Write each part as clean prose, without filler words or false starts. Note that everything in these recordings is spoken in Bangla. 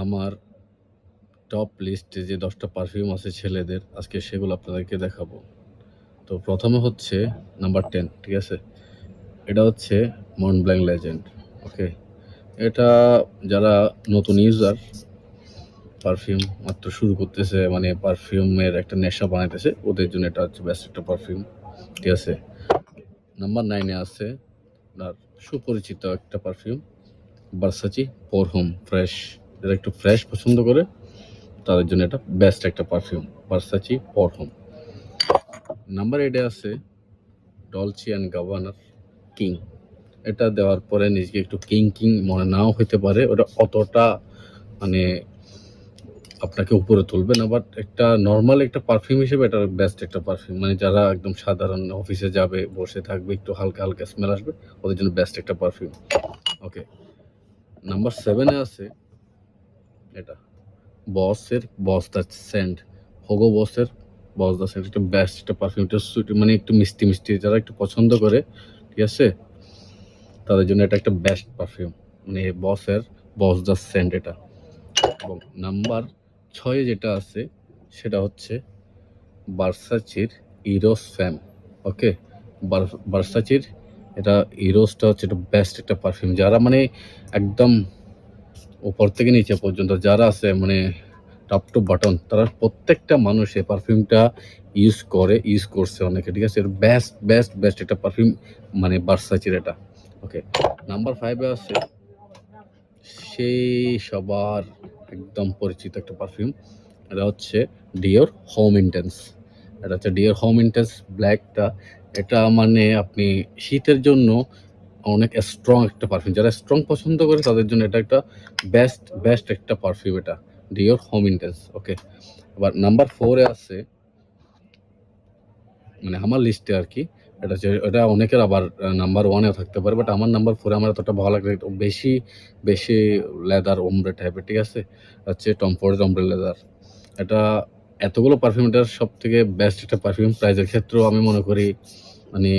আমার টপ লিস্টে যে 10টা পারফিউম আছে ছেলেদের, আজকে সেগুলো আপনাদেরকে দেখাবো। তো প্রথমে হচ্ছে নাম্বার 10, ঠিক আছে? এটা হচ্ছে মন্ট ব্ল্যাঙ্ক লেজেন্ড। ওকে, এটা যারা নতুন ইউজার, পারফিউম মাত্র শুরু করতেছে, মানে পারফিউমের একটা নেশা বানাইতেছে, ওদের জন্য এটা হচ্ছে বেস্ট একটা পারফিউম, ঠিক আছে? নাম্বার 9-এ আছে আপনার সুপরিচিত একটা perfume, Versace for home fresh. যারা একটু ফ্রেশ পছন্দ করে তাদের জন্য এটা বেস্ট একটা perfume, Versace for home. Number 8-এ আছে ডলচে অ্যান্ড গাবানার কিং। এটা দেওয়ার পরে নিজেকে একটু কিং কিং মনে নাও হইতে পারে, ওটা অতটা মানে আপনাকে উপরে তুলবে না, বাট একটা নর্মাল একটা পারফিউম হিসেবে এটা বেস্ট একটা পারফিউম। মানে যারা একদম সাধারণ অফিসে যাবে, বসে থাকবে, একটু হালকা হালকা স্মেল আসবে, ওদের জন্য বেস্ট একটা পারফিউম। ওকে, নাম্বার 7-এ আছে এটা বস দ্য সেন্ট, হোগো বসের বস দ্য সেন্ট। একটা বেস্ট একটা পারফিউম, এটা সুইট, মানে একটু মিষ্টি মিষ্টি, যারা একটু পছন্দ করে, ঠিক আছে, তাদের জন্য এটা একটা বেস্ট পারফিউম, মানে বস দ্য সেন্ট এটা। এবং নাম্বার 6-এ যেটা আছে সেটা হচ্ছে ভার্সাচির ইরোস ফ্যাম। ওকে, ভার্সাচির এটা ইরোসটা হচ্ছে এটা বেস্ট একটা পারফিউম। যারা মানে একদম উপর থেকে নিচে পর্যন্ত যারা আছে, মানে টপ টু বাটন, তারা প্রত্যেকটা মানুষ এই পারফিউমটা ইউজ করছে অনেকে, ঠিক আছে? বেস্ট বেস্ট বেস্ট একটা পারফিউম, মানে ভার্সাচির এটা। ওকে, নাম্বার 5-এ আছে সেই সবার একদম পরিচিত একটা পারফিউম, এটা হচ্ছে ডিওর হোম ইন্টেন্স। এটা হচ্ছে ডিওর হোম ইন্টেন্স ব্ল্যাকটা। এটা মানে আপনি শীতের জন্য অনেক স্ট্রং একটা পারফিউম, যারা স্ট্রং পছন্দ করে তাদের জন্য এটা একটা বেস্ট একটা পারফিউম, এটা ডিওর হোম ইন্টেন্স। ওকে, আবার নাম্বার 4-এ আছে, মানে আমার লিস্টে আর কি, এটা হচ্ছে, এটা অনেকের আবার নাম্বার 1-এও থাকতে পারে, বাট আমার নাম্বার 4-এ আমার এতটা ভালো লাগে, বেশি বেশি লেদার ওমব্রে টাইপের, ঠিক আছে? হচ্ছে টম ফোর্ডের ওমব্রে লেদার। এটা এতগুলো পারফিউম, এটার সব থেকে বেস্ট একটা পারফিউম। প্রাইজের ক্ষেত্রেও আমি মনে করি মানে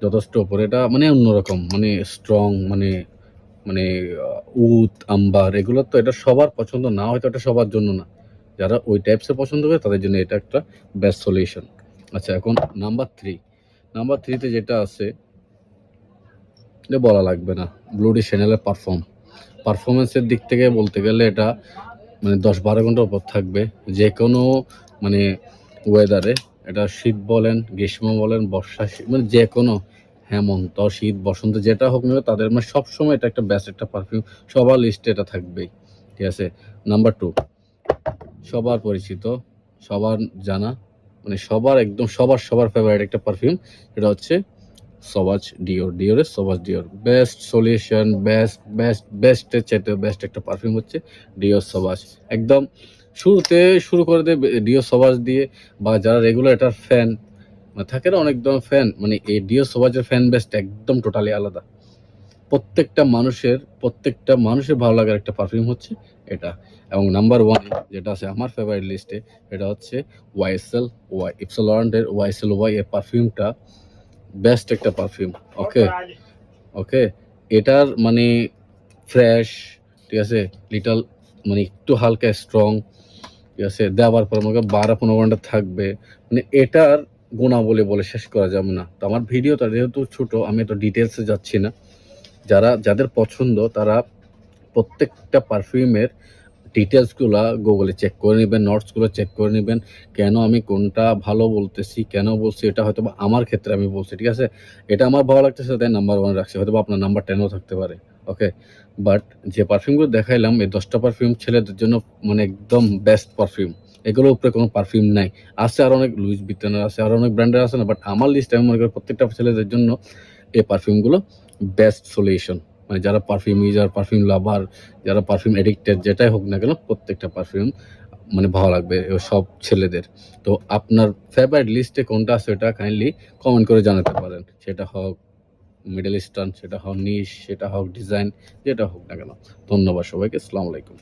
যথেষ্ট উপরে, এটা মানে অন্যরকম, মানে স্ট্রং, মানে মানে উদ আম্বার এগুলো তো এটা সবার পছন্দ না, হয়তো এটা সবার জন্য না। যারা ওই টাইপসের পছন্দ করে তাদের জন্য এটা একটা বেস্ট সলিউশন। আচ্ছা, এখন নাম্বার 3-তে যেটা আছে এটা বলা লাগবে না, ব্লুডি শ্যানেলের পারফরমেন্সের দিক থেকে বলতে গেলে এটা মানে 10-12 ঘন্টার উপর থাকবে যে কোনো মানে ওয়েদারে। এটা শীত বলেন, গ্রীষ্ম বলেন, বর্ষা, মানে যে কোনো হেমন্ত, শীত, বসন্ত, যেটা হোক না তাদের মানে সবসময় এটা একটা বেস্ট একটা পারফিউম, সবার লিস্টে এটা থাকবেই, ঠিক আছে? নাম্বার 2, সবার পরিচিত, সবার জানা, মানে সবার একদম সবার ফেভারিট একটা পারফিউম, এটা হচ্ছে সবাজ ডিওরের সবাজ ডিওর। বেস্ট সলিউশন, বেস্টের চাইতে বেস্ট একটা পারফিউম হচ্ছে ডিওর সবাজ। একদম শুরু করে দেবে ডিওর সবাজ দিয়ে, বা যারা রেগুলার এটার ফ্যান মানে থাকে না, অনেক ধরনের ফ্যান, মানে এই ডিওর সবাজের ফ্যান বেস্ট একদম টোটালি আলাদা। প্রত্যেকটা মানুষের ভালো লাগার একটা পারফিউম হচ্ছে এটা। এবং নাম্বার 1 যেটা আছে আমার ফেভারিট লিস্টে, এটা হচ্ছে ইপসা লরেন্টের ওয়াইএসএল ওয়াই। এই পারফিউমটা বেস্ট একটা পারফিউম। ওকে, এটার মানে ফ্রেশ, ঠিক আছে, লিটল মানে একটু হালকা স্ট্রং, ঠিক আছে, দেওয়ার পর আমাকে 12-15 ঘন্টা থাকবে। মানে এটার গুণাবলী বলে শেষ করা যাবে না। তো আমার ভিডিওটা যেহেতু ছোট, আমি তো ডিটেলসে যাচ্ছি না। যাদের পছন্দ তারা প্রত্যেকটা পারফিউমের ডিটেলসগুলা গুগলে চেক করে নেবেন, নোটসগুলো চেক করে নেবেন। কেন আমি কোনটা ভালো বলতেছি, কেন বলছি, এটা হয়তো বা আমার ক্ষেত্রে আমি বলছি, ঠিক আছে? এটা আমার ভালো লাগতেছে তাই নাম্বার 1 রাখছি, হয়তো বা আপনার নাম্বার 10-ও থাকতে পারে। ওকে, বাট যে পারফিউমগুলো দেখাইলাম, এই 10টা পারফিউম ছেলেদের জন্য মানে একদম বেস্ট পারফিউম। এগুলোর উপরে কোনো পারফিউম নাই। আছে আরও অনেক, লুইস ভিতনের আছে, আরও অনেক ব্র্যান্ডের আছে না, বাট আমার লিস্টে আমি মনে করি প্রত্যেকটা ছেলেদের জন্য এই পারফিউমগুলো বেস্ট সলিউশন। মানে যারা পারফিউম ইউজার, পারফিউম লাভার, যারা পারফিউম এডিক্টেড, যেটাই হোক না কেন, প্রত্যেকটা পারফিউম মানে ভালো লাগবে সব ছেলেদের। তো আপনার ফেভারিট লিস্টে কোনটা আছে এটা কাইন্ডলি কমেন্ট করে জানাতে পারেন। সেটা হোক মিডল ইস্টার্ন, সেটা হোক নিশ, সেটা হোক ডিজাইন, যেটা হোক না কেন। ধন্যবাদ সবাইকে, আসসালামু আলাইকুম।